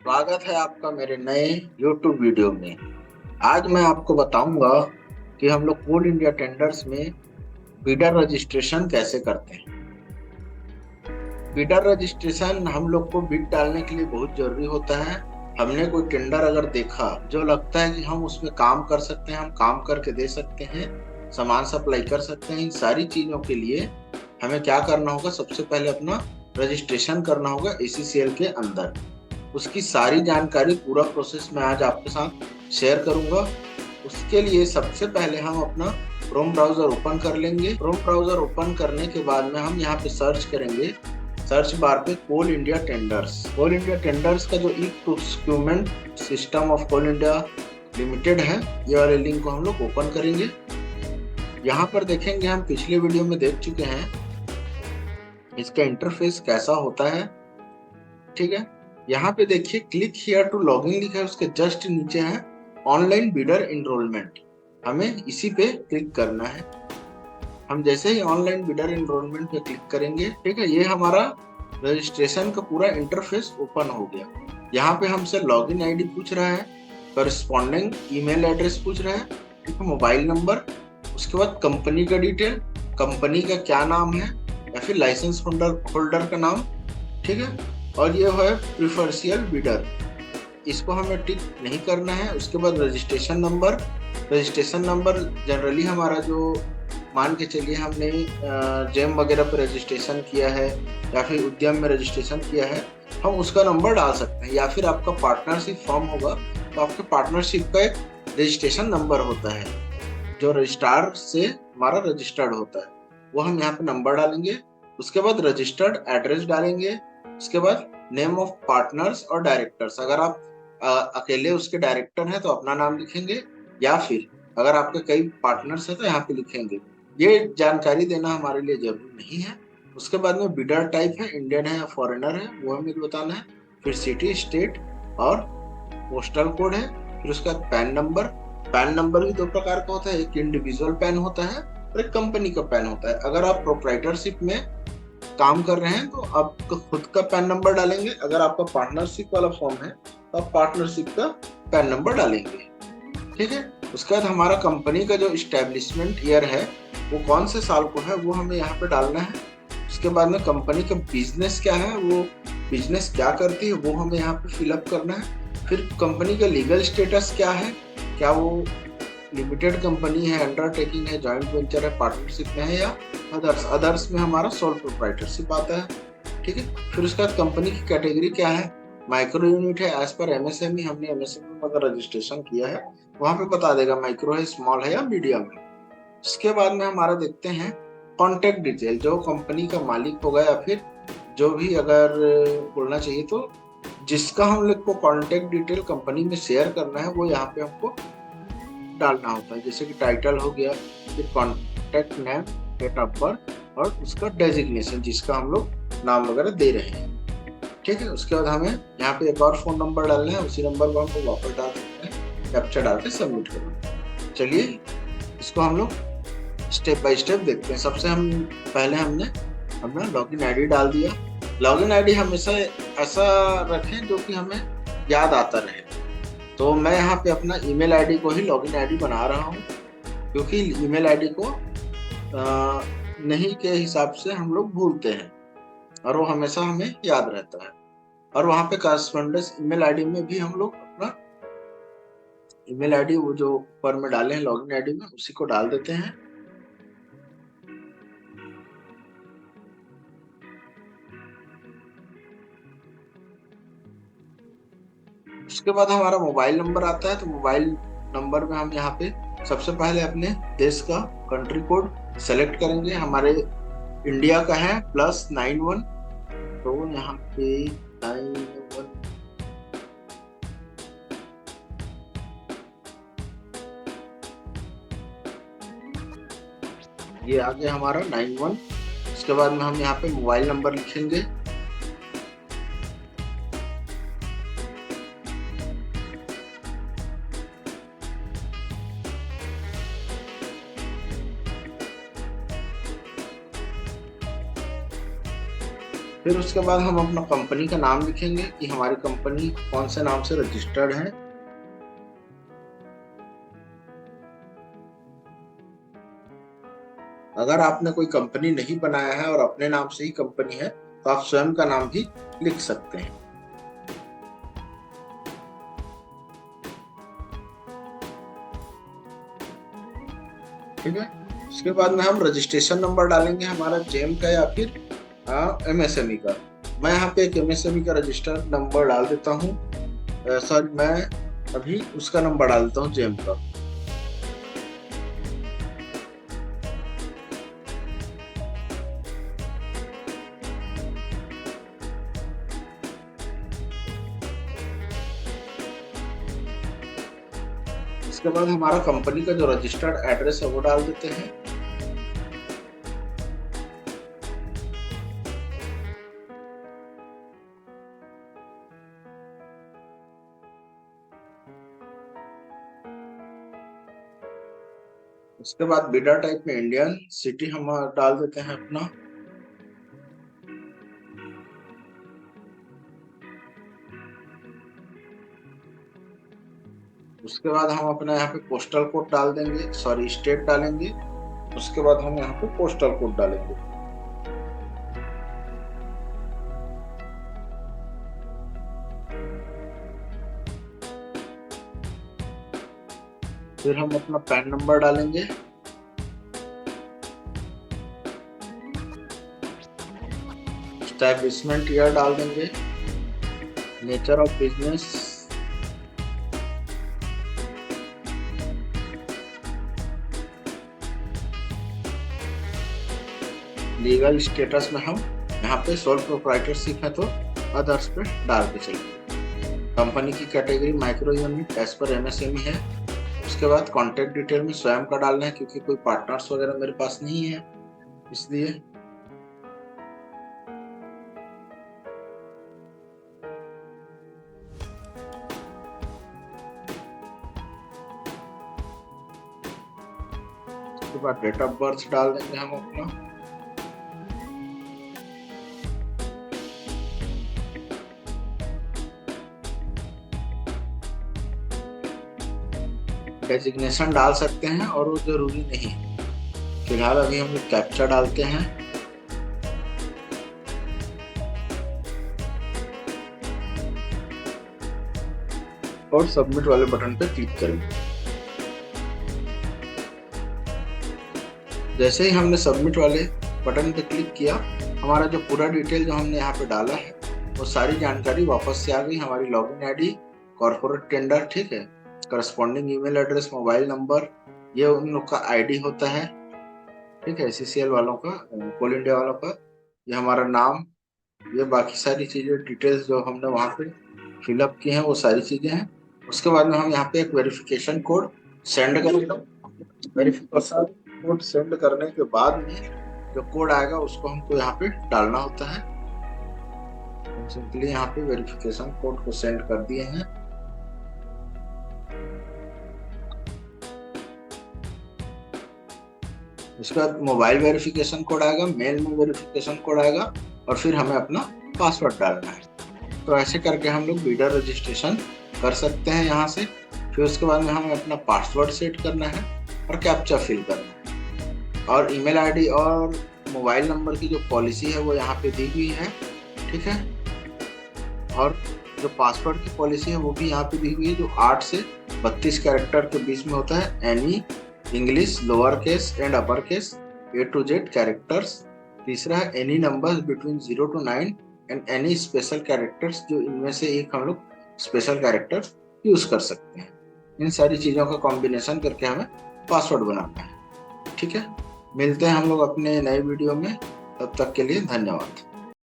स्वागत है आपका मेरे नए YouTube वीडियो में। आज मैं आपको बताऊंगा कि हम लोग कोल इंडिया टेंडर्स में बिडर रजिस्ट्रेशन कैसे करते हैं। बिडर रजिस्ट्रेशन हम लोग को बिड डालने के लिए बहुत जरूरी होता है। हमने कोई टेंडर अगर देखा जो लगता है कि हम उसमें काम कर सकते हैं, हम काम करके दे सकते हैं, सामान सप्लाई कर सकते हैं, इन सारी चीजों के लिए हमें क्या करना होगा? सबसे पहले अपना रजिस्ट्रेशन करना होगा ACCL के अंदर। उसकी सारी जानकारी, पूरा प्रोसेस मैं आज आपके साथ शेयर करूंगा। उसके लिए सबसे पहले हम अपना क्रोम ब्राउजर ओपन कर लेंगे। क्रोम ब्राउजर ओपन करने के बाद में हम यहाँ पे सर्च करेंगे। सर्च बार पे Coal India tenders. Coal India tenders का जो e procurement system of Coal India Limited है, ये वाले लिंक को हम लोग ओपन करेंगे। यहाँ पर देखेंगे, हम पिछले वीडियो में देख चुके हैं इसका इंटरफेस कैसा होता है। ठीक है, यहाँ पे देखिए क्लिक हियर टू लॉगिन लिखा है, उसके जस्ट नीचे है ऑनलाइन बिडर इनरोलमेंट। हमें इसी पे क्लिक करना है। हम जैसे ही ऑनलाइन बिडर इनरोलमेंट पे क्लिक करेंगे, ठीक है, ये हमारा रजिस्ट्रेशन का पूरा इंटरफेस ओपन हो गया। यहाँ पे हमसे लॉगिन आईडी पूछ रहा है, करस्पॉन्डिंग ईमेल एड्रेस पूछ रहा है, ठीक है, मोबाइल नंबर, उसके बाद कंपनी का डिटेल, कंपनी का क्या नाम है या फिर लाइसेंस होल्डर का नाम, ठीक है, और ये है प्रिफरेंशियल बिडर, इसको हमें टिक नहीं करना है। उसके बाद registration number. Registration number generally हमारा जो, मान के चलिए हमने जेम वगैरह पर रजिस्ट्रेशन किया है या फिर उद्यम में रजिस्ट्रेशन किया है, हम उसका नंबर डाल सकते हैं। या फिर आपका पार्टनरशिप फॉर्म होगा तो आपके पार्टनरशिप का एक रजिस्ट्रेशन नंबर होता है जो रजिस्ट्रार से हमारा रजिस्टर्ड होता है, वो हम यहाँ पे नंबर डालेंगे। उसके बाद रजिस्टर्ड एड्रेस डालेंगे। उसके बाद नेम ऑफ पार्टनर्स और डायरेक्टर्स, अगर आप अकेले उसके डायरेक्टर हैं तो अपना नाम लिखेंगे, या फिर अगर आपके कई पार्टनर्स हैं तो यहाँ पे लिखेंगे। ये जानकारी देना हमारे लिए जरूरी नहीं है। उसके बाद में बिडर टाइप है, इंडियन है या फॉरेनर है, वो हमें बताना है। फिर सिटी, स्टेट और पोस्टल कोड है। फिर उसका पैन नंबर। पैन नंबर भी दो प्रकार का होता है, एक इंडिविजुअल पैन होता है और एक कंपनी का पैन होता है। अगर आप प्रोप्राइटरशिप में काम कर रहे हैं तो आप खुद का पैन नंबर डालेंगे, अगर आपका पार्टनरशिप वाला फॉर्म है तो आप पार्टनरशिप का पैन नंबर डालेंगे। ठीक है, उसके बाद हमारा कंपनी का जो इस्टेब्लिशमेंट ईयर है वो कौन से साल को है वो हमें यहाँ पे डालना है। उसके बाद में कंपनी का बिजनेस क्या है, वो बिजनेस क्या करती है, वो हमें यहाँ पे फिलअप करना है। फिर कंपनी का लीगल स्टेटस क्या है, क्या वो लिमिटेड कंपनी है, अंडरटेकिंग है, जॉइंट वेंचर है, पार्टनरशिप में है, या अदर्स। अदर्स में हमारा सोल प्रोप्राइटरशिप आता है। ठीक है, फिर उसके बाद कंपनी की कैटेगरी क्या है, माइक्रो यूनिट है एज पर MSME, हमने MSME में अगर रजिस्ट्रेशन किया है वहां पे बता देगा माइक्रो है, स्मॉल है या मीडियम है। उसके बाद में हमारा देखते हैं कॉन्टेक्ट डिटेल, जो कंपनी का मालिक होगा या फिर जो भी, अगर बोलना चाहिए तो जिसका हम लोग को कॉन्टेक्ट डिटेल कंपनी में शेयर करना है वो यहाँ पे हमको डालना होता है। जैसे कि टाइटल हो गया, फिर contact name, date of birth और उसका डेजिग्नेशन जिसका हम लोग नाम वगैरह दे रहे हैं। ठीक है, उसके बाद हमें यहाँ पे एक और फोन नंबर डालना है, उसी नंबर को हम लोग वापस डाल सकते हैं, कैप्चा डाल के सबमिट करेंगे। चलिए इसको हम लोग स्टेप बाय स्टेप देखते हैं। सबसे हम पहले हमने अपना लॉगिन आईडी डाल दिया। लॉगिन आईडी हमेशा ऐसा रखें जो कि हमें याद आता रहे। तो मैं यहाँ पे अपना ईमेल आईडी को ही लॉगिन आईडी बना रहा हूँ, क्योंकि ईमेल आईडी को नहीं के हिसाब से हम लोग भूलते हैं और वो हमेशा हमें याद रहता है। और वहाँ पे करस्पॉन्डेंस ईमेल आईडी में भी हम लोग अपना ईमेल आईडी, वो जो ऊपर में डाले हैं लॉगिन आईडी में, उसी को डाल देते हैं। उसके बाद हमारा मोबाइल नंबर आता है। तो मोबाइल नंबर में हम यहाँ पे सबसे पहले अपने देश का कंट्री कोड सेलेक्ट करेंगे। हमारे इंडिया का है +91, तो यहाँ पे 91, ये आ गया हमारा 91। उसके बाद में हम यहाँ पे मोबाइल नंबर लिखेंगे। फिर उसके बाद हम अपना कंपनी का नाम लिखेंगे कि हमारी कंपनी कौन से नाम से रजिस्टर्ड है। अगर आपने कोई कंपनी नहीं बनाया है और अपने नाम से ही कंपनी है तो आप स्वयं का नाम भी लिख सकते हैं। ठीक है, उसके बाद में हम रजिस्ट्रेशन नंबर डालेंगे हमारा जेम का या फिर एमएसएमई का। मैं यहाँ पे एक एमएसएमई का रजिस्टर नंबर डाल देता हूँ, सॉरी मैं अभी उसका नंबर डाल देता हूँ जेम का। इसके बाद हमारा कंपनी का जो रजिस्टर्ड एड्रेस है वो डाल देते हैं। उसके बाद बिडर टाइप में इंडियन, सिटी हम डाल देते हैं अपना। उसके बाद हम अपना यहाँ पे पोस्टल कोड डाल देंगे, सॉरी स्टेट डालेंगे। उसके बाद हम यहाँ पे पोस्टल कोड डालेंगे। फिर हम अपना पैन नंबर डालेंगे। एस्टैब्लिशमेंट ईयर डाल देंगे। Nature of business, legal status में हम यहाँ पे सोल प्रोप्राइटरशिप है तो अदर्स पे डाल के चलिए। कंपनी की category micro unit as per MSME है। उसके बाद कॉन्टेक्ट डिटेल में स्वयं का डालना है क्योंकि कोई पार्टनर्स वगैरह मेरे पास नहीं है इसलिए। उसके बाद डेट ऑफ बर्थ डाल देंगे हम अपना। डेजिग्नेशन डाल सकते हैं और वो जरूरी नहीं है। फिलहाल अभी हम लोग कैप्चा डालते हैं और सबमिट वाले बटन पे क्लिक करेंगे। जैसे ही हमने सबमिट वाले बटन पे क्लिक किया, हमारा जो पूरा डिटेल जो हमने यहाँ पे डाला है वो सारी जानकारी वापस से आ गई। हमारी लॉगिन आईडी, कॉर्पोरेट टेंडर, ठीक है, corresponding email address, mobile number, ये उन लोग का आईडी होता है, ठीक है, सीसीएल वालों का, कोल इंडिया वालों का, ये हमारा नाम, ये बाकी सारी चीजें डिटेल्स जो हमने वहाँ पे फिलअप की हैं वो सारी चीजें हैं। उसके बाद में हम यहाँ पे एक वेरिफिकेशन कोड सेंड करेंगे। वेरिफिकेशन कोड सेंड करने के बाद में जो कोड आएगा उसको हमको यहाँ पे डालना होता है। हम सिंपली यहाँ पे वेरिफिकेशन कोड को सेंड कर दिए हैं। उसके बाद मोबाइल वेरिफिकेशन कोड आएगा, मेल में वेरिफिकेशन कोड आएगा और फिर हमें अपना पासवर्ड डालना है। तो ऐसे करके हम लोग बिडर रजिस्ट्रेशन कर सकते हैं यहाँ से। फिर उसके बाद में हमें अपना पासवर्ड सेट करना है और कैप्चा फिल करना है और ईमेल आईडी और मोबाइल नंबर की जो पॉलिसी है वो यहाँ पे दी हुई है, ठीक है। और जो पासवर्ड की पॉलिसी है वो भी यहाँ पे दी हुई है जो 8 से 32 कैरेक्टर के बीच में होता है। Any English lower case and upper case A to Z characters. तीसरा है any numbers between 0 to 9 and any special characters, जो इनमें से एक हम लोग स्पेशल कैरेक्टर यूज कर सकते हैं। इन सारी चीजों का कॉम्बिनेशन करके हमें पासवर्ड बनाना है, ठीक है। मिलते हैं हम लोग अपने नए वीडियो में, तब तक के लिए धन्यवाद।